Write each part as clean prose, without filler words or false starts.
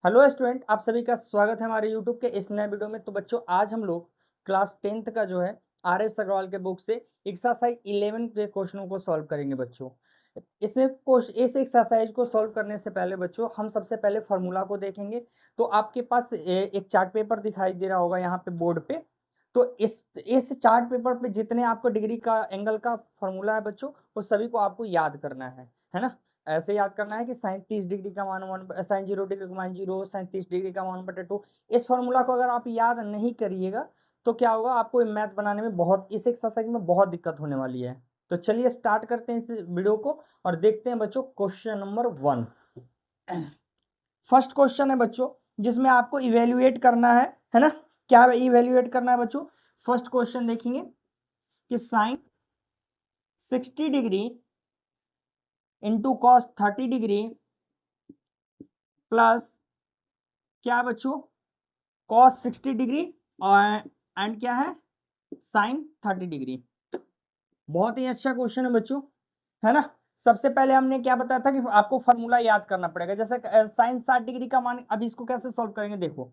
Hello student, आप सभी का स्वागत है हमारे यूट्यूब के इस नए वीडियो में। तो बच्चों, आज हम लोग क्लास 10th का जो है RS अग्रवाल के बुक से एक्सरसाइज 11 के क्वेश्चनों को सॉल्व करेंगे बच्चों। इस एक्सरसाइज को सॉल्व करने से पहले बच्चों हम सबसे पहले फार्मूला को देखेंगे। तो आपके पास एक चार्ट पेपर दिखाई दे रहा होगा यहाँ पे बोर्ड पे। तो इस चार्ट पेपर पे जितने आपको डिग्री का एंगल का फार्मूला है बच्चों, वो सभी को आपको याद करना है ना। ऐसे याद करना है कि साइन 30 डिग्री का मान 1, साइन 0 डिग्री का मान 0, साइन 30 डिग्री का मान 1/2। इस फॉर्मूला को अगर आप याद नहीं करिएगा तो क्या होगा, आपको मैथ बनाने में बहुत, इस एक्सरसाइज में बहुत दिक्कत होने वाली है। तो चलिए स्टार्ट करते हैं इस वीडियो को और देखते हैं बच्चों क्वेश्चन नंबर 1। फर्स्ट क्वेश्चन है बच्चों जिसमें आपको इवेल्युएट करना है ना। क्या इवेल्युएट करना है बच्चों? फर्स्ट क्वेश्चन देखेंगे कि sine 60 degree into cos 30 degree plus क्या है बच्चों, कॉस 60 डिग्री और एंड क्या है, साइन 30 डिग्री। बहुत ही अच्छा क्वेश्चन है बच्चों, है ना। सबसे पहले हमने क्या बताया था कि आपको फार्मूला याद करना पड़ेगा। जैसे साइन 60 डिग्री का मान, अभी इसको कैसे सॉल्व करेंगे देखो।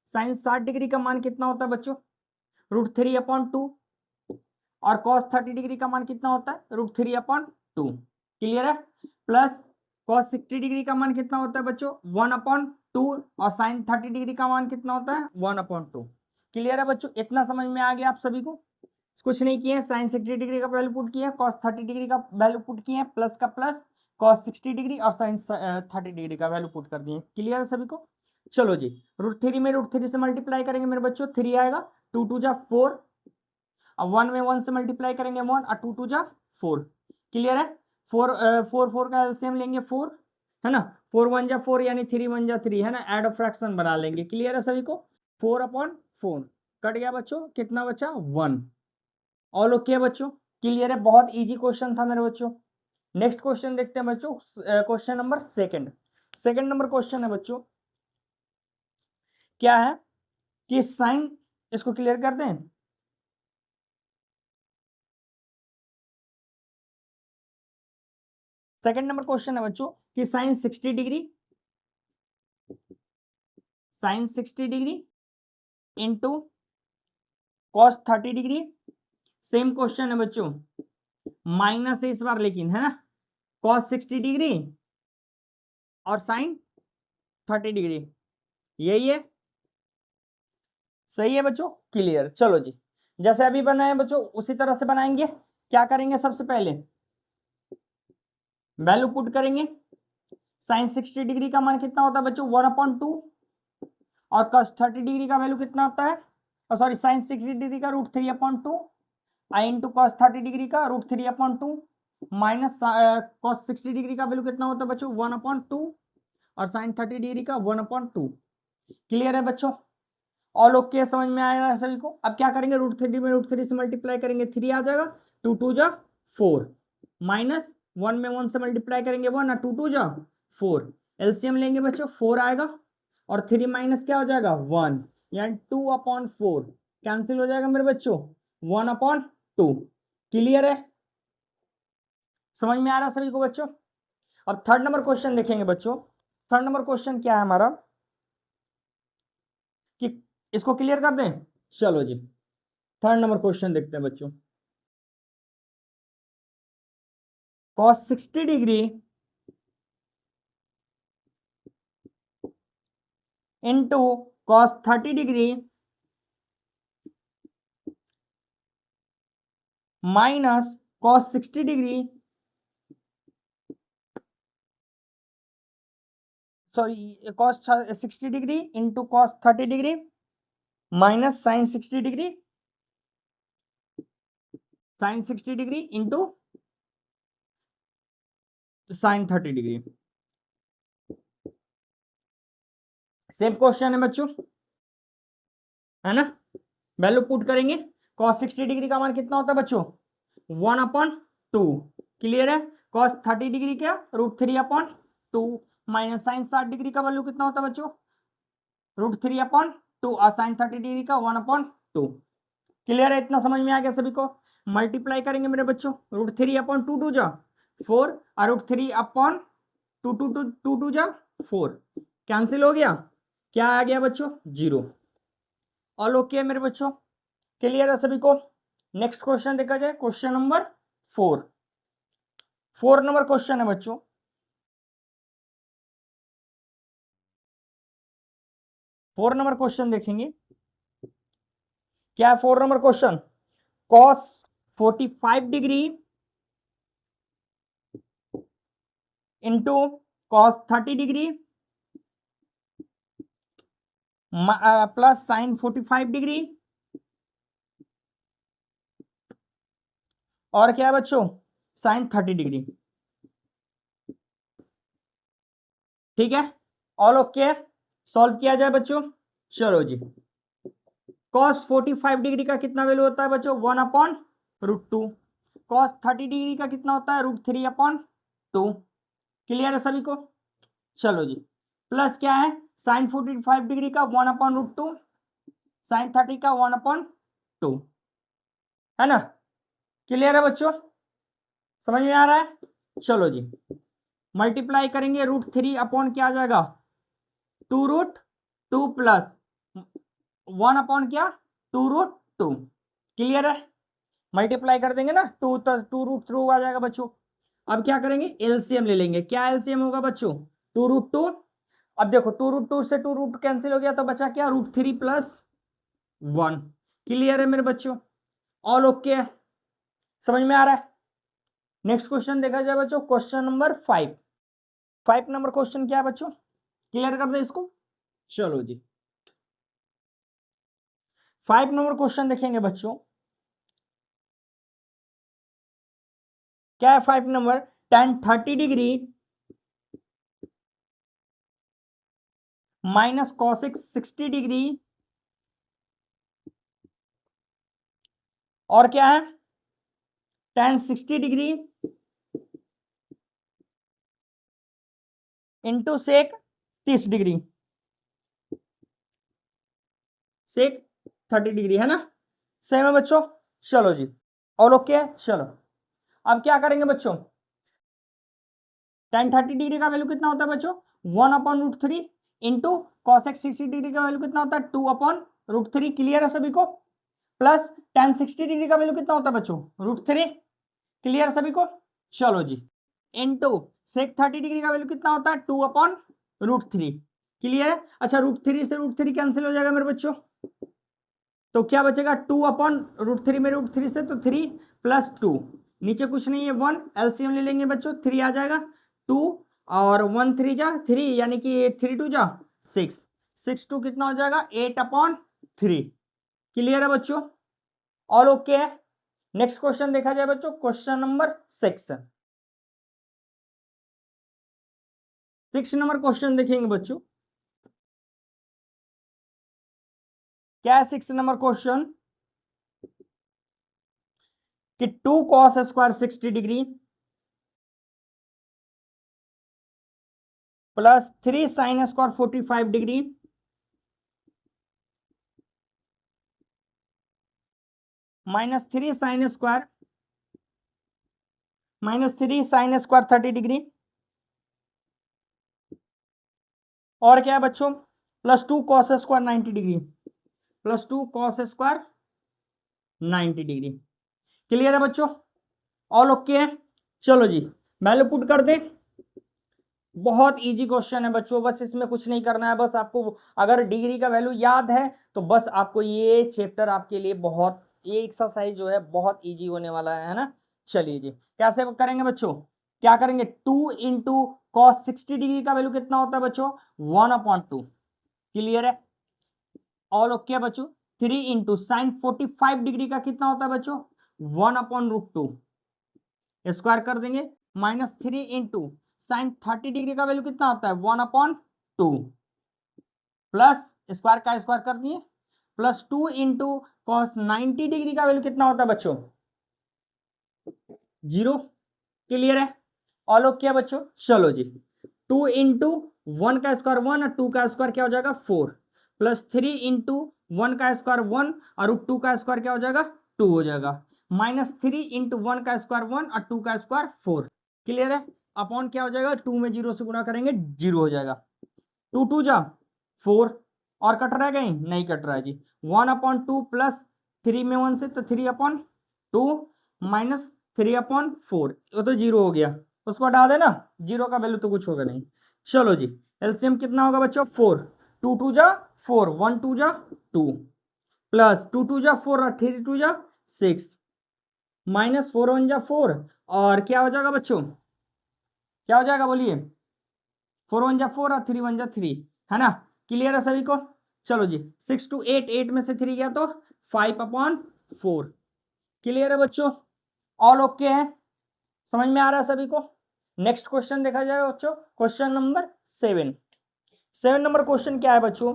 साइन 60 डिग्री का मान कितना होता है बच्चों? √3/2। और कॉस 30 डिग्री का मान कितना होता है? √3/2। क्लियर है? प्लस कॉस 60 डिग्री का मान कितना होता है बच्चों? 1/2। और साइन 30 डिग्री का मान कितना होता है? 1/2। क्लियर है बच्चों? इतना समझ में आ गया आप सभी को? कुछ नहीं किए, साइन 60 डिग्री का वैल्यू पुट किया, कॉस 30 डिग्री का वैल्यू पुट किए, प्लस का प्लस, कॉस 60 डिग्री और साइन 30 डिग्री का वैल्यू पुट कर दिए। क्लियर है सभी को? चलो जी, √3 में √3 से मल्टीप्लाई करेंगे मेरे बच्चों, 3 आएगा, 2 2 जा 4। अब 1 में 1 से मल्टीप्लाई करेंगे 1 और 2 2 जा 4। क्लियर है? 4 का एलसीएम लेंगे 4, है ना। 4 1 जा 4 यानी 3 1 जा 3, है ना। एड फ्रैक्शन बना लेंगे। क्लियर है सभी को? 4/4 कट गया बच्चों, कितना बचा? 1। ऑल ओके बच्चों? क्लियर है? बहुत इजी क्वेश्चन था मेरे बच्चों। नेक्स्ट क्वेश्चन देखते हैं बच्चों, question number second number question है बच्चों। क्या है कि साइन, इसको क्लियर कर दें। सेकंड नंबर क्वेश्चन है बच्चों कि sine 60 degree into cos 30 degree. Same question है बच्चों, माइनस है इस बार लेकिन, है ना। कॉस 60 डिग्री और साइन 30 डिग्री, यही है। सही है बच्चों? क्लियर। चलो जी, जैसे अभी बनाए बच्चों उसी तरह से बनाएंगे। क्या करेंगे, सबसे पहले वैल्यू पुट करेंगे। साइन 60 डिग्री का मान कितना होता है बच्चों? 1/2। और कॉस 30 डिग्री का वैल्यू कितना होता है? सॉरी, साइन 60 डिग्री का √3/2 आई इंटू कॉस 30 डिग्री का √3/2 माइनस कॉस 60 डिग्री का वैल्यू कितना होता है बच्चों? 1/2 और साइन 30 डिग्री का 1/2। क्लियर है बच्चों? All okay? समझ में आएगा सभी को? अब क्या करेंगे, √3 में √3 से मल्टीप्लाई करेंगे, 3 आ जाएगा, 2 2 जा 4 माइनस 1 में 1 से मल्टीप्लाई करेंगे 1 और 2 2 जा 4। एलसीएम लेंगे बच्चों, 4 आएगा और 3 माइनस क्या हो जाएगा? 1, यानी 2/4 कैंसिल हो जाएगा मेरे बच्चों, 1/2। क्लियर है? समझ में आ रहा सभी को बच्चों? अब थर्ड नंबर क्वेश्चन देखेंगे बच्चों। थर्ड नंबर क्वेश्चन क्या है हमारा कि इसको क्लियर कर दें। चलो जी, थर्ड नंबर क्वेश्चन देखते हैं बच्चों। Cos 60 degree into cos 30 degree minus cos 60 degree, sorry cos 60 degree into cos 30 degree minus sine 60 degree, sine 60 degree into sine 30 degree. Same question है बच्चों, है ना। वैल्यू पुट करेंगे। कॉस 60 डिग्री का मान कितना होता है बच्चों? 1/2। क्लियर है? कॉस 30 डिग्री क्या? √3/2 माइनस साइन 60 डिग्री का वैल्यू कितना होता है बच्चों? √3/2 और साइन 30 डिग्री का 1/2। क्लियर है? इतना समझ में आ गया सभी को? मल्टीप्लाई करेंगे मेरे बच्चों, √3/2 2 जा 4 और √3/2 2 2 जा 4 कैंसिल हो गया। क्या आ गया बच्चों? 0। ऑल ओके है मेरे बच्चों, क्लियर है सभी को? नेक्स्ट क्वेश्चन देखा जाए, क्वेश्चन नंबर 4। 4 नंबर क्वेश्चन है बच्चों। फोर नंबर क्वेश्चन देखेंगे, क्या है 4 number question? Cos 45 degree into cos 30 degree plus sine 45 degree, और क्या है बच्चों? Sine 30 degree. ठीक है, ऑल ओके, सॉल्व किया जाए बच्चों। चलो जी, कॉस 45 डिग्री का कितना वैल्यू होता है बच्चों? 1/√2। कॉस 30 डिग्री का कितना होता है? √3/2। क्लियर है सभी को? चलो जी, प्लस क्या है? साइन 45 डिग्री का 1/√2, साइन 30 का 1/2, है ना? क्लियर है बच्चों? समझ में आ रहा है? चलो जी, मल्टीप्लाई करेंगे, √3 अपॉन क्या आ जाएगा? 2√2 प्लस 1 अपॉन क्या? 2√2। क्लियर है? मल्टीप्लाई कर देंगे ना, 2√2 आ जाएगा बच्चों। अब क्या करेंगे? एलसीएम ले लेंगे। क्या एलसीएम होगा बच्चों? 2√2। अब देखो 2√2 से 2√2 कैंसिल हो गया, तो बचा क्या? √3 प्लस 1। क्लियर है मेरे बच्चों? ऑल ओके है, समझ में आ रहा है? नेक्स्ट क्वेश्चन देखा जाए बच्चों, क्वेश्चन नंबर 5। 5 नंबर क्वेश्चन क्या है बच्चों? क्लियर कर दे इसको। चलो जी, 5 नंबर क्वेश्चन देखेंगे बच्चों, क्या है 5 number? tan 30 degree minus cosec 60 degree, और क्या है? tan 60 degree into sec 30 degree, sec 30 degree, है ना? सेम है बच्चों। चलो जी, और ओके है। चलो अब क्या करेंगे बच्चों? tan 30 डिग्री का वैल्यू कितना होता है बच्चों? 1/√3 इंटू cosec 60 डिग्री का वैल्यू कितना होता है? 2/√3। क्लियर है सभी को? प्लस tan 60 डिग्री का वैल्यू कितना होता है बच्चों? √3। क्लियर सभी को? चलो जी, इंटू सेक 30 डिग्री का वैल्यू कितना होता है? 2/√3। क्लियर है? अच्छा, √3 से √3 कैंसिल हो जाएगा मेरे बच्चों, तो क्या बचेगा? 2/√3 में √3 से तो 3 प्लस 2, नीचे कुछ नहीं है 1, एलसीएम ले लेंगे बच्चों, 3 आ जाएगा। 2 और 1 3 जा 3, यानी कि 3 2 जा 6, 6 2 कितना हो जाएगा? 8/3। क्लियर है बच्चों? ऑल ओके है। नेक्स्ट क्वेश्चन देखा जाए बच्चों, क्वेश्चन नंबर 6। 6 नंबर क्वेश्चन देखेंगे बच्चों, क्या है 6 नंबर क्वेश्चन? कि 2 cos square 60 degree plus 3 sine square 45 degree minus 3 sign square 30 degree, और क्या है बच्चों? Plus 2 cos square 90 degree, plus 2 cos square 90 degree. Clear है बच्चों? ऑल ओके है। चलो जी, वैल्यू पुट कर दें। बहुत इजी क्वेश्चन है बच्चों, बस इसमें कुछ नहीं करना है, बस आपको अगर डिग्री का वैल्यू याद है तो बस आपको ये चैप्टर आपके लिए बहुत, ये एक्सरसाइज जो है बहुत इजी होने वाला है ना? चलिए जी, कैसे करेंगे बच्चों? क्या करेंगे? 2 इंटू कॉस 60 डिग्री का वैल्यू कितना होता है बच्चों? 1/2। क्लियर है? ऑल ओके है बच्चों। 3 इंटू साइन 45 डिग्री का कितना होता है बच्चों? 1/√2, स्क्वायर कर देंगे, -3 इंटू साइन 30 डिग्री का वैल्यू कितना होता है? 1/2 प्लस स्क्वायर का स्क्वायर कर दिए, प्लस 2 इंटू कॉस 90 डिग्री का वैल्यू कितना होता है बच्चों? 0। क्लियर है? ऑल ओके है बच्चों। चलो जी, 2 इंटू 1 का स्क्वायर 1 और 2 का स्क्वायर क्या हो जाएगा? 4, प्लस 3 इंटू 1 का स्क्वायर 1 और 2 का स्क्वायर क्या हो जाएगा? 2 हो जाएगा, -3 इंटू 1 का स्क्वायर 1 और 2 का स्क्वायर 4। क्लियर है? अपॉन क्या हो जाएगा? 2 में 0 से गुणा करेंगे, 0 हो जाएगा। 2 2 जा 4, और कट रहा है कहीं? नहीं कट रहा है जी। 1/2 प्लस 3 में 1 से तो 3/2 माइनस 3/4, वो तो जीरो हो गया, उसको हटा देना, जीरो का वैल्यू तो कुछ होगा नहीं। चलो जी, एलसीएम कितना होगा बच्चों? 4, 2 2 जा 4, 1 2 जा 2 प्लस 2 2 जा 4 और 3 2 जा 6 माइनस 4 1 जा 4 और क्या हो जाएगा बच्चों? क्या हो जाएगा बोलिए? 4 1 जा 4 और 3 1 जा 3, है ना? क्लियर है सभी को? चलो जी, 6 to 8, 8 में से 3 गया तो 5/4। क्लियर है बच्चों? ऑल ओके है? समझ में आ रहा है सभी को? नेक्स्ट क्वेश्चन देखा जाएगा बच्चों, क्वेश्चन नंबर 7। 7 नंबर क्वेश्चन क्या है बच्चों?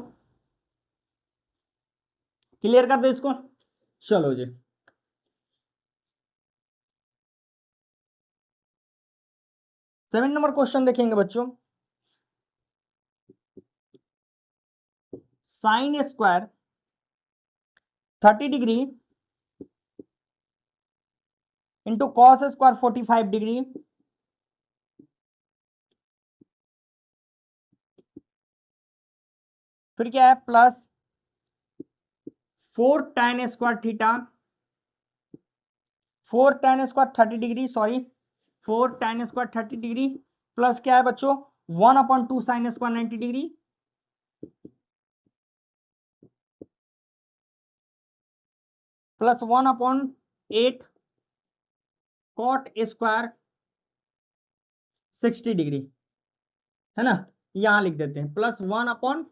क्लियर कर दो इसको। चलो जी, 7 नंबर क्वेश्चन देखेंगे बच्चों। Sine square 30 degree into cos square 45 degree फिर क्या है plus 4 tan square theta, 4 tan square 30 degree, sorry 4 tan square 30 degree plus क्या है बच्चों? 1/2 sine square 90 degree plus 1/8 cot square 60 degree, है ना? यहां लिख देते हैं प्लस 1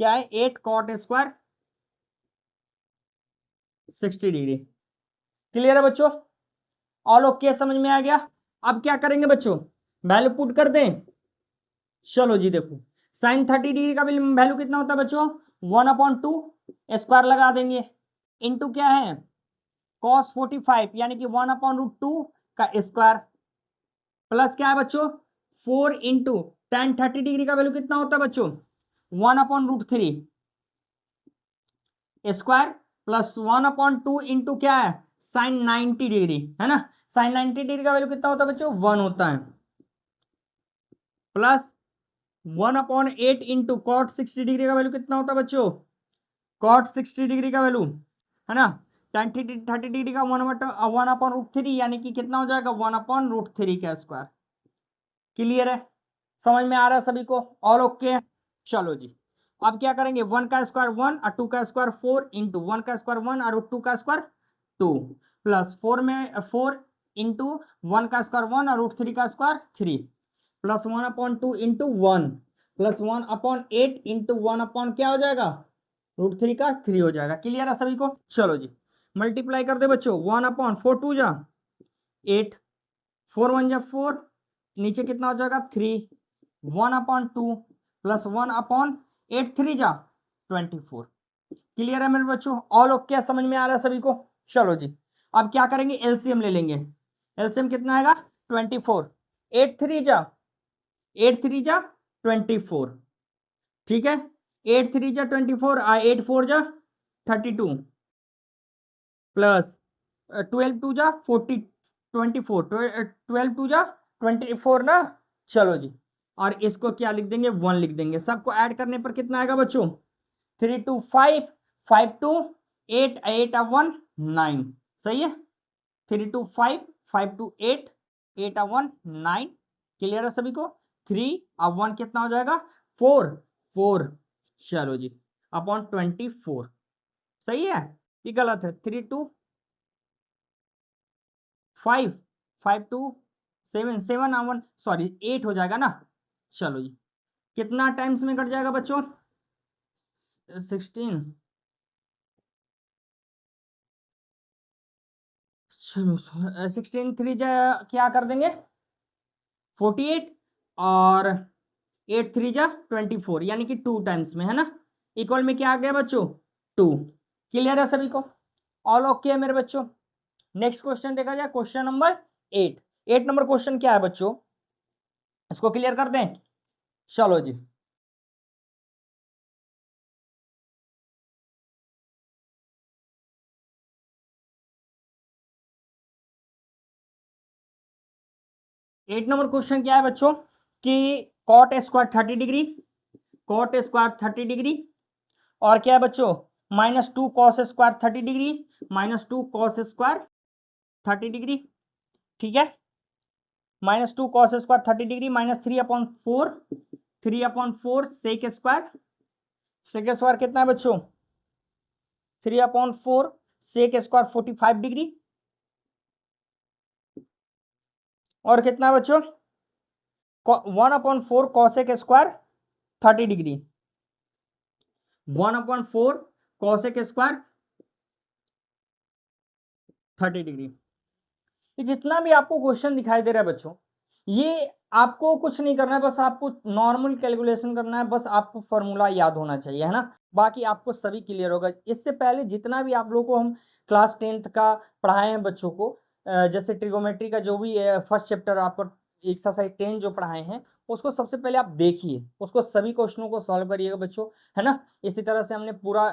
क्या है 8 कॉट स्क्वायर 60 डिग्री। क्लियर है बच्चों? ऑल ओके, समझ में आ गया? अब क्या करेंगे बच्चों? वैल्यू पुट कर दें। चलो जी देखो, साइन 30 डिग्री का वैल्यू कितना होता है बच्चों? 1/2 स्क्वायर लगा देंगे इंटू क्या है कॉस 45 यानी कि 1/√2 का स्क्वायर प्लस क्या है बच्चों 4 इंटू tan 30 डिग्री का वैल्यू कितना होता है बच्चों? 1/√3 स्क्वायर प्लस 1/2 इंटू क्या है साइन 90 डिग्री, है ना? साइन 90 डिग्री का वैल्यू कितना होता है बच्चों? 1 होता है प्लस 1/8 इंटू कॉट 60 डिग्री का वैल्यू कितना होता है बच्चों? कॉट 60 डिग्री का वैल्यू, है ना? tan 30 डिग्री का 1/√3 यानी कि कितना हो जाएगा 1/√3 का स्क्वायर। क्लियर है? समझ में आ रहा है सभी को? ऑल ओके है? चलो जी, अब क्या करेंगे 1 का स्क्वायर 1 और 2 का स्क्वायर 4 इंटू 1 का स्क्वायर 1 और 2 का स्क्वायर 2 प्लस 4 में 4 इंटू 1 का स्क्वायर 1 और √3 का square 3 plus 1/2 into 1 plus 1/8 into 1 क्या हो जाएगा √3 का 3 हो जाएगा। क्लियर है सभी को? चलो जी, मल्टीप्लाई कर दे बच्चों 1/4 2 जा 8 4 1 जा 4 नीचे कितना हो जाएगा 3 1/2 प्लस 1/8 3 जा 24। क्लियर है मेरे बच्चों? ऑल ओके, समझ में आ रहा है सभी को? चलो जी, अब क्या करेंगे एलसीएम ले लेंगे। एलसीएम कितना आएगा 24, 8 3 जा 8 3 जा 24, ठीक है? 8 3 जा 24 8 4 जा 32 प्लस 12 2 जा 40 24 12 2 जा 24 ना। चलो जी, और इसको क्या लिख देंगे 1 लिख देंगे। सबको ऐड करने पर कितना आएगा बच्चों? 3 2 5 5 2 8 8 1 9, सही है? 3 2 5 5 2 8 8 1 9। क्लियर है सभी को? 3 अब 1 कितना हो जाएगा 4 4। चलो जी अपॉन 24, सही है? ये गलत है, 3 2 5 5 2 7 7 1 सॉरी 8 हो जाएगा ना। चलो जी, कितना टाइम्स में कट जाएगा बच्चों? 16। चलो 16 3 क्या कर देंगे 48 और 8 3 जा 24 यानी कि 2 टाइम्स में, है ना? इक्वल में क्या आ गया बच्चों 2। क्लियर है सभी को? ऑल ओके है मेरे बच्चों? नेक्स्ट क्वेश्चन देखा जाए, क्वेश्चन नंबर 8। 8 नंबर क्वेश्चन क्या है बच्चों, इसको क्लियर कर दें। चलो जी, एट नंबर क्वेश्चन क्या है बच्चों कि cot square 30 degree, cot square 30 degree और क्या है बच्चों, -2 cos square 30 degree, -2 cos square 30 degree, ठीक है, -2 cos square 30 degree, -3/4, 3/4 sec square, sec square कितना है बच्चों, 3/4 सेक स्क्वायर 45 डिग्री, और कितना बच्चों, 1/4 cosec square 30 degree, 1/4 cosec square 30 degree. ये जितना भी आपको क्वेश्चन दिखाई दे रहा है बच्चों, ये आपको कुछ नहीं करना है, बस आपको नॉर्मल कैलकुलेशन करना है, बस आपको फॉर्मूला याद होना चाहिए, है ना, बाकी आपको सभी क्लियर होगा। इससे पहले जितना भी आप लोगों को हम क्लास 10th का पढ़ाए हैं बच्चों को, जैसे ट्रिगोमेट्री का जो भी फर्स्ट चैप्टर आपको एक्सरसाइज 10 जो पढ़ाए हैं, उसको सबसे पहले आप देखिए, उसको सभी क्वेश्चनों को सॉल्व करिएगा बच्चों, है ना। इसी तरह से हमने पूरा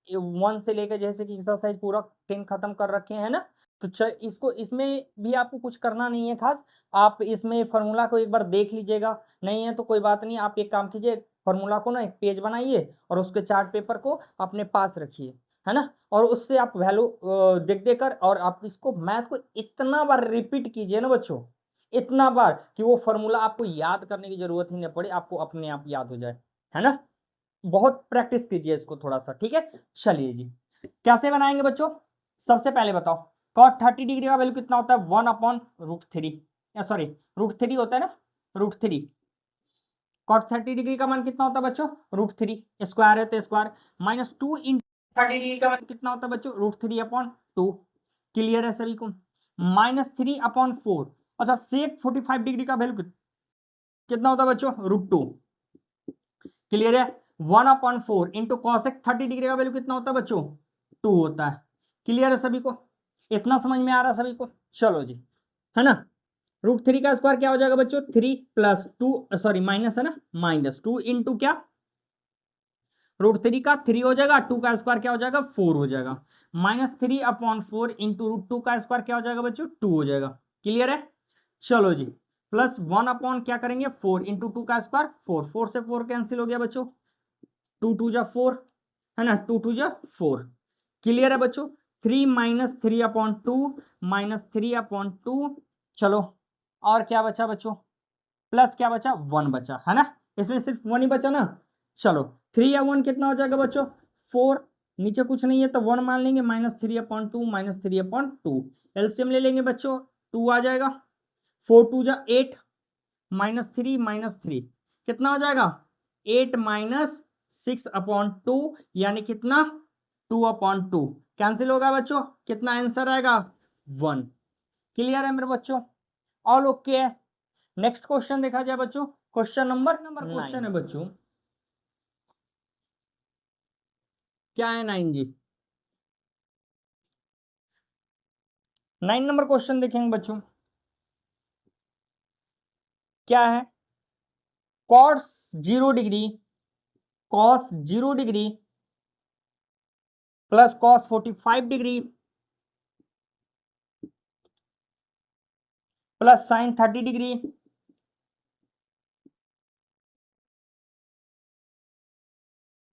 1 से लेकर जैसे कि एक्सरसाइज पूरा 10 खत्म कर रखे हैं ना। तो इसको इसमें भी आपको कुछ करना नहीं है खास, आप इसमें फार्मूला को एक बार देख लीजिएगा, नहीं है तो कोई बात नहीं, आप एक काम कीजिए, फार्मूला को ना एक पेज बनाइए और उसके चार्ट पेपर को अपने पास रखिए, है ना, और उससे आप वैल्यू देख देकर, और आप इसको मैथ को इतना बार रिपीट कीजिए ना बच्चों, इतना बार कि वो फार्मूला आपको याद करने की जरूरत ही नहीं पड़े, आपको अपने आप याद हो जाए, है ना। बहुत प्रैक्टिस कीजिए इसको थोड़ा सा, ठीक है। चलिए जी, कैसे बनाएंगे बच्चों, सबसे पहले बताओ, cot 30 डिग्री का वैल्यू कितना होता है, 1/√3, सॉरी √3 होता है ना, √3, cot 30 डिग्री का मान कितना होता है बच्चों, √3, स्क्वायर है तो स्क्वायर, -2 इन 30 डिग्री का मान कितना होता है बच्चों, √3/2, क्लियर है सभी को, -3/4, अच्छा सेक 45 डिग्री का वैल्यू कितना होता है बच्चों, √2, क्लियर है, 1/4 इंटू कॉसेक 30 डिग्री का वैल्यू कितना होता है बच्चों, 2 होता है, क्लियर है सभी को, इतना समझ में आ रहा है सभी को, चलो जी, है ना। √3 का स्क्वायर क्या हो जाएगा बच्चों, 3 + 2, सॉरी माइनस है ना, -2 इंटू क्या, √3 का 3 हो जाएगा, 2 का स्क्वायर क्या हो जाएगा, 4 हो जाएगा, -3/4 इंटू √2 का स्क्वायर क्या हो जाएगा बच्चों, 2 हो जाएगा, क्लियर है। चलो जी, प्लस 1 क्या करेंगे, 4 इंटू 2 का स्क्वायर 4, 4 से 4 कैंसिल हो गया बच्चों, 2 2 जा 4, है ना, 2 2 जा 4, क्लियर है बच्चों। 3 - 3/2 -3/2, चलो, और क्या बचा बच्चों, प्लस क्या बचा, 1 बचा, है ना, इसमें सिर्फ 1 ही बचा ना। चलो 3 या 1 कितना हो जाएगा बच्चों, 4, नीचे कुछ नहीं है तो 1 मान लेंगे, -3/2 -3/2, एलसीएम ले लेंगे बच्चों, 2 आ जाएगा, 4 2 जा 8, -3 कितना हो जाएगा, 8 - 6/2, यानी कितना, 2/2, कैंसिल होगा बच्चों, कितना आंसर आएगा, 1, क्लियर है मेरे बच्चों, ऑल ओके है। नेक्स्ट क्वेश्चन देखा जाए बच्चों, क्वेश्चन नंबर क्वेश्चन है बच्चों, क्या है 9 जी, 9 नंबर क्वेश्चन देखेंगे बच्चों, क्या है, cos 0 degree, cos 0 degree plus cos 45 degree plus sin 30 degree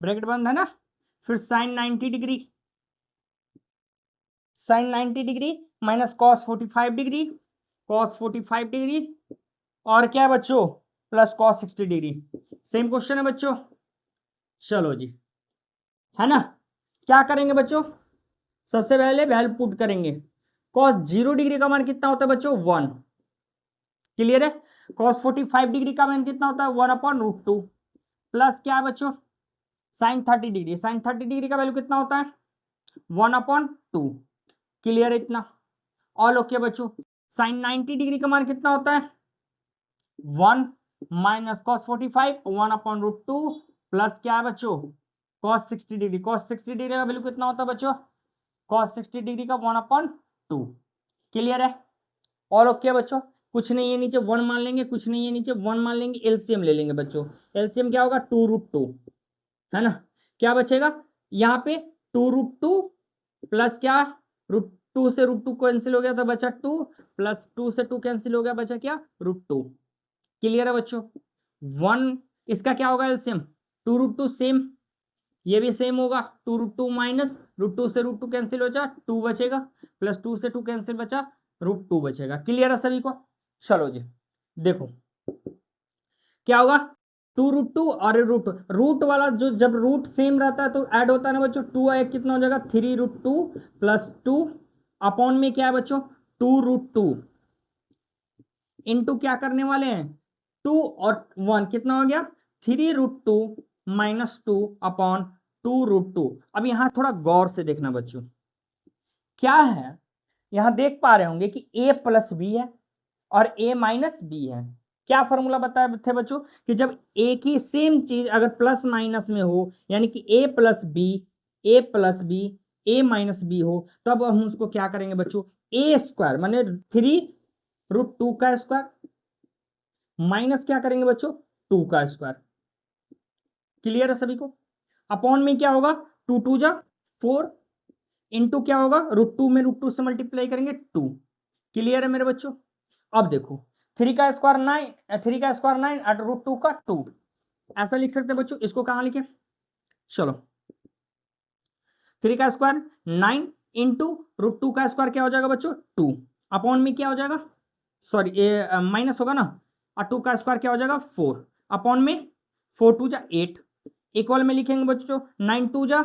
bracket बंद है ना, फिर sin 90 degree, sin 90 degree minus cos 45 degree, cos 45 degree, और क्या है बच्चों, plus cos 60 degree, same question है बच्चों। चलो जी, है ना, क्या करेंगे बच्चों, सबसे पहले वैल्यू पुट करेंगे, cos 0 डिग्री का मान कितना होता है बच्चों, 1, क्लियर है, cos 45 डिग्री का मान कितना होता है, 1/√2, प्लस क्या है बच्चों, sin 30 डिग्री, sin 30 डिग्री का वैल्यू कितना होता है, 1/2, क्लियर है इतना, ऑल ओके बच्चों। sin 90 डिग्री का मान कितना होता है, 1 - cos 45, 1/√2, प्लस क्या है बच्चों, cos 60 डिग्री, cos 60 डिग्री का वैल्यू कितना होता है बच्चों, cos 60 डिग्री का 1/2, क्लियर है, और ओके बच्चों, कुछ नहीं है नीचे 1 मान लेंगे, कुछ नहीं है नीचे 1 मान लेंगे, एलसीएम ले लेंगे बच्चों, एलसीएम क्या होगा, 2√2, है ना, क्या बचेगा यहाँ पे, 2√2 प्लस क्या, √2 से √2 कैंसिल हो गया तो बचा 2, प्लस 2 से 2 कैंसिल हो गया, बचा क्या, √2, क्लियर है बच्चों। 1 इसका क्या होगा एलसीएम, 2√2 सेम, ये भी सेम होगा, 2√2 माइनस √2 से √2 कैंसिल बचा 2 बचेगा, प्लस 2 से 2 कैंसिल बचा √2 बचेगा। क्लियर है सभी को? चलो जी देखो क्या होगा, 2√2 और रूट वाला जो जब रूट सेम रहता है तो ऐड होता है ना बच्चों, 2 एक कितना हो जाएगा 3√2 प्लस 2 अपॉन में क्या है बच्चों 2√2 इंटू क्या करने वाले हैं 2 और 1 कितना हो गया 3√2 माइनस 2 अपॉन 2√2। अब यहां थोड़ा गौर से देखना बच्चों, क्या है यहां देख पा रहे होंगे कि a प्लस बी है और a माइनस बी है। क्या फॉर्मूला बताया थे बच्चों कि जब एक ही सेम चीज अगर प्लस माइनस में हो, यानी कि a plus B a minus B हो, तब हम उसको क्या करेंगे बच्चों a स्क्वायर माने 3√2 का स्क्वायर माइनस क्या करेंगे बच्चों 2 का स्क्वायर। क्लियर है सभी को? अपॉन में क्या होगा 2 2 जा 4 इंटू क्या होगा √2 में √2 से मल्टीप्लाई करेंगे 2। क्लियर है मेरे बच्चों? अब देखो 3 का स्क्वायर 9 और √2 का 2 ऐसा लिख सकते हैं बच्चों। इसको कहां लिखे, चलो 3 का स्क्वायर 9 इंटू √2 का स्क्वायर क्या हो जाएगा बच्चों 2 अपॉन में क्या हो जाएगा, सॉरी ये माइनस होगा ना, और 2 का स्क्वायर क्या हो जाएगा 4 अपॉन में 4 2 जा 8 इक्वल में लिखेंगे बच्चों 9 2 जा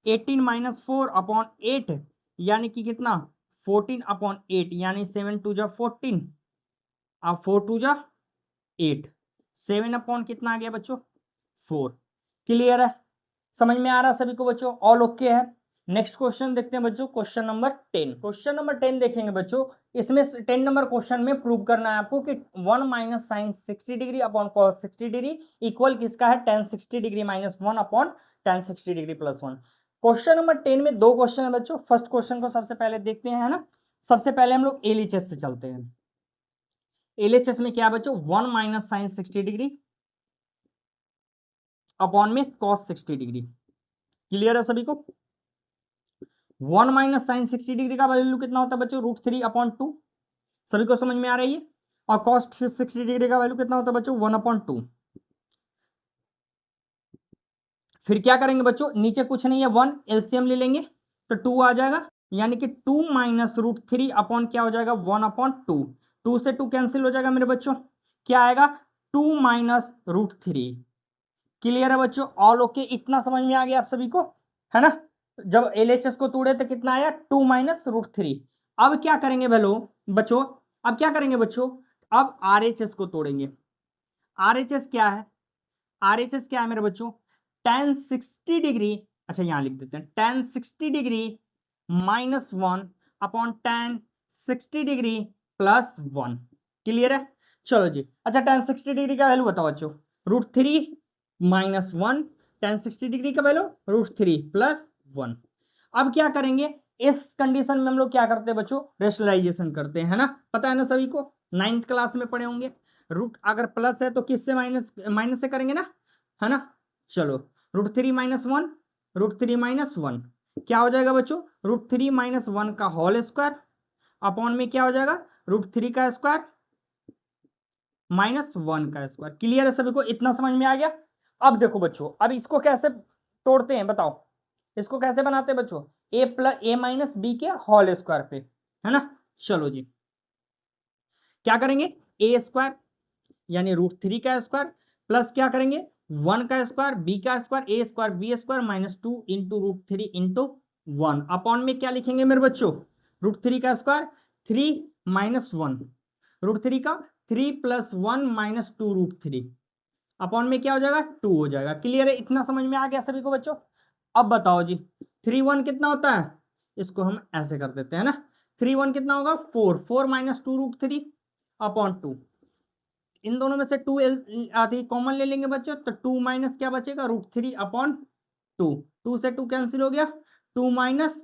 18 माइनस 4 अपॉन 8 यानी कि कितना 14 अपॉन 8 यानी 7 2 जा 14 अब 4 2 जा 8 7 अपॉन कितना आ गया बच्चों 4। क्लियर है? समझ में आ रहा है सभी को बच्चों? ऑल ओके है? नेक्स्ट क्वेश्चन देखते हैं बच्चों, क्वेश्चन नंबर 10। क्वेश्चन नंबर 10 देखेंगे बच्चों। इसमें 10 नंबर क्वेश्चन में प्रूव करना है आपको कि 1 minus sine 60 degree upon cos 60 degree equal किसका है tan 60 डिग्री माइनस 1 अपॉन tan 60 degree plus 1। Question number 10 में दो क्वेश्चन है बच्चों। फर्स्ट क्वेश्चन को सबसे पहले देखते हैं, है ना। सबसे पहले हम लोग एलएचएस से चलते हैं। एलएचएस में क्या बच्चों 1 माइनस साइन 60 डिग्री अपॉन में कॉस 60 डिग्री। क्लियर है सभी को? 1 माइनस साइन 60 डिग्री का वैल्यू कितना होता है बच्चों √3 अपॉन 2। सभी को समझ में आ रही है? और कॉस 60 डिग्री का वैल्यू कितना होता है बच्चों 1 अपॉन 2। फिर क्या करेंगे बच्चों, नीचे कुछ नहीं है 1 एलसीएम ले लेंगे तो 2 आ जाएगा, यानी कि 2 माइनस √3 अपॉन क्या हो जाएगा 1 अपॉन 2। 2 से 2 कैंसिल हो जाएगा मेरे बच्चों, क्या आएगा 2 माइनस √3। क्लियर है बच्चों? All okay? इतना समझ में आ गया आप सभी को, है ना। जब एलएचएस को तोड़े तो कितना आया 2 माइनस √3। अब क्या करेंगे भलो बच्चों, अब क्या करेंगे बच्चों, अब आरएचएस को तोड़ेंगे। आरएचएस क्या है, आरएचएस क्या है मेरे बच्चों tan 60 डिग्री, अच्छा यहां लिख देते हैं tan 60 डिग्री माइनस 1 अपॉन tan 60 डिग्री प्लस 1। क्लियर है? चलो जी, अच्छा tan 60 डिग्री का वैल्यू बताओ बच्चों √3 माइनस 1, tan 60 डिग्री का वैल्यू √3 प्लस 1। अब क्या करेंगे, इस कंडीशन में हम लोग क्या करते हैं बच्चों रेशनलाइजेशन करते हैं, है ना। पता है ना सभी को, 9th क्लास में पढ़े होंगे। रूट अगर प्लस है तो किससे माइनस, माइनस से करेंगे ना, है ना। चलो √3 माइनस 1, √3 माइनस 1 क्या हो जाएगा बच्चों √3 माइनस 1 का होल स्क्वायर अपॉन में क्या हो जाएगा √3 का स्क्वायर माइनस 1 का स्क्वायर। क्लियर है सभी को? इतना समझ में आ गया। अब देखो बच्चों, अब इसको कैसे तोड़ते हैं बताओ, इसको कैसे बनाते हैं बच्चों ए माइनस बी के होल स्क्वायर पे, है ना। चलो जी क्या करेंगे ए स्क्वायर यानी √3 का स्क्वायर प्लस क्या करेंगे 1 का स्क्वायर बी का square A square B square minus 2 into √3 into 1 upon में क्या लिखेंगे मेरे बच्चों √3 का स्क्वायर 3 माइनस 1 √3 का 3 प्लस 1 माइनस 2 √3 अपॉन में क्या हो जाएगा 2 हो जाएगा। क्लियर है? इतना समझ में आ गया सभी को बच्चों? अब बताओ जी 3 1 कितना होता है, इसको हम ऐसे कर देते हैं ना, 3 1 कितना होगा 4 4 माइनस 2 √3 अपॉन 2। इन दोनों में से 2 आती कॉमन ले लेंगे बच्चों तो 2 माइनस क्या बचेगा √3 अपॉन 2, 2 से 2 कैंसिल हो गया 2 माइनस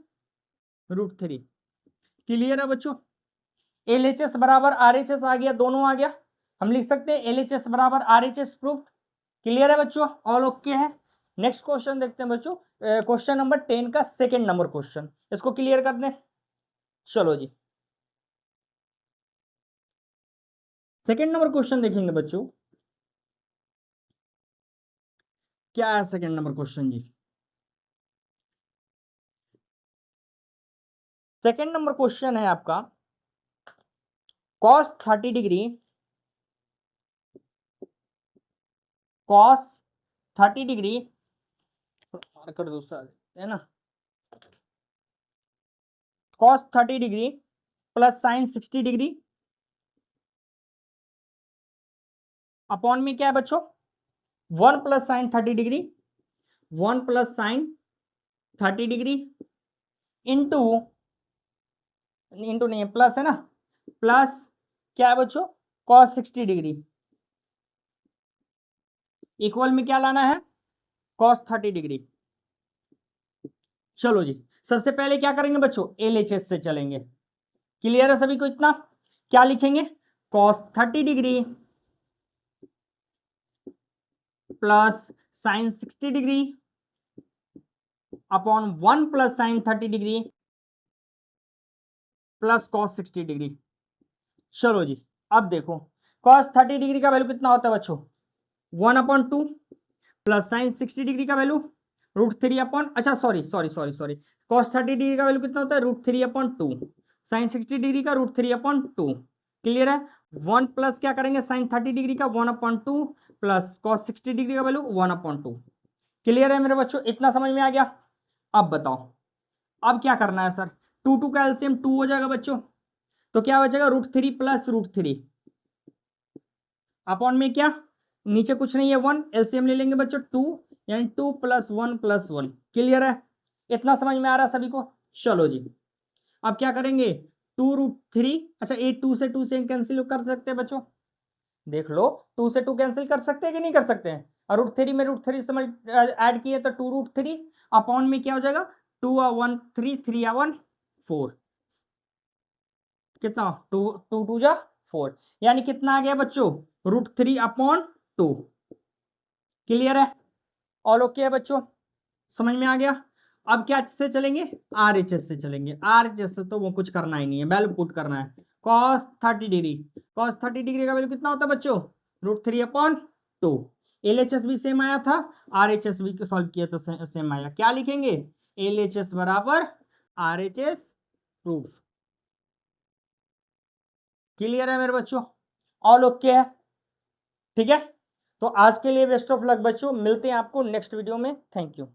√3। क्लियर है बच्चों? एलएचएस बराबर आरएचएस आ गया, दोनों आ गया। हम लिख सकते हैं एलएचएस बराबर आरएचएस प्रूफ। क्लियर है बच्चों? ऑल ओके है। नेक्स्ट क्वेश्चन देखते हैं बच्चों, क्वेश्चन नंबर 10 का सेकंड नंबर क्वेश्चन, इसको क्लियर कर दें। चलो जी सेकंड नंबर क्वेश्चन देखेंगे बच्चों। क्या है सेकंड नंबर क्वेश्चन जी, सेकेंड नंबर क्वेश्चन है आपका cos 30 डिग्री, cos 30 डिग्री कर दो सर, है ना, cos 30 degree plus sign 60 degree upon में क्या है बच्चों, 1 plus sign 30 degree, 1 plus sign 30 degree into, into नहीं प्लस है ना, प्लस क्या है बच्चों, cos 60 डिग्री इक्वल में क्या लाना है, cos 30 डिग्री। चलो जी, सबसे पहले क्या करेंगे बच्चों, LHS से चलेंगे। क्लियर है सभी को इतना? क्या लिखेंगे, cos 30 degree plus sign 60 degree upon 1 plus sign 30 degree plus cos 60 degree. चलो जी, अब देखो cos 30 डिग्री का वैल्यू कितना होता है बच्चों, 1/2 प्लस साइन 60 डिग्री का वैल्यू √3 अपॉन, अच्छा sorry sorry sorry sorry, cos 30 degree का वैल्यू कितना होता है, √3/2, साइन 60 डिग्री का √3/2। क्लियर है? 1 प्लस क्या करेंगे साइन 30 डिग्री का 1/2 प्लस cos 60 डिग्री का वैल्यू 1/2। क्लियर है मेरे बच्चों, इतना समझ में आ गया? अब बताओ, अब क्या करना है सर, 2 का एलसीएम 2 हो जाएगा बच्चों, तो क्या बचेगा, √3 प्लस √3 अपॉन में क्या, नीचे कुछ नहीं है 1, एलसीएम ले लेंगे बच्चों 2, यानी 2 + 1 + 1। क्लियर है? इतना समझ में आ रहा है सभी को? चलो जी, अब क्या करेंगे, 2√3, अच्छा ये 2 से 2 से कैंसिल कर सकते हैं बच्चों, देख लो 2 से 2 कैंसिल कर सकते हैं कि नहीं कर सकते हैं, और √3 में √3 से ऐड किए तो 2√3 अपॉन में क्या हो जाएगा, 2 और 1 3, 3 और 1 4, कितना 2 2 2 जा 4, यानी कितना आ गया बच्चों, √3/2। क्लियर है? ऑल ओके है बच्चों, समझ में आ गया? अब क्या से चलेंगे, RHS से चलेंगे। RHS से तो वो कुछ करना ही नहीं है, वैल्यू पुट करना है। cos 30 डिग्री, cos 30 डिग्री का वैल्यू कितना होता है बच्चों, √3/2। LHS भी सेम आया था, RHS भी सॉल्व किया तो सेम आया। क्या लिखेंगे, LHS बराबर RHS प्रूफ। क्लियर है मेरे बच्चों? ऑल ओके है? ठीक है, तो आज के लिए बेस्ट ऑफ लक बच्चों, मिलते हैं आपको नेक्स्ट वीडियो में। Thank you.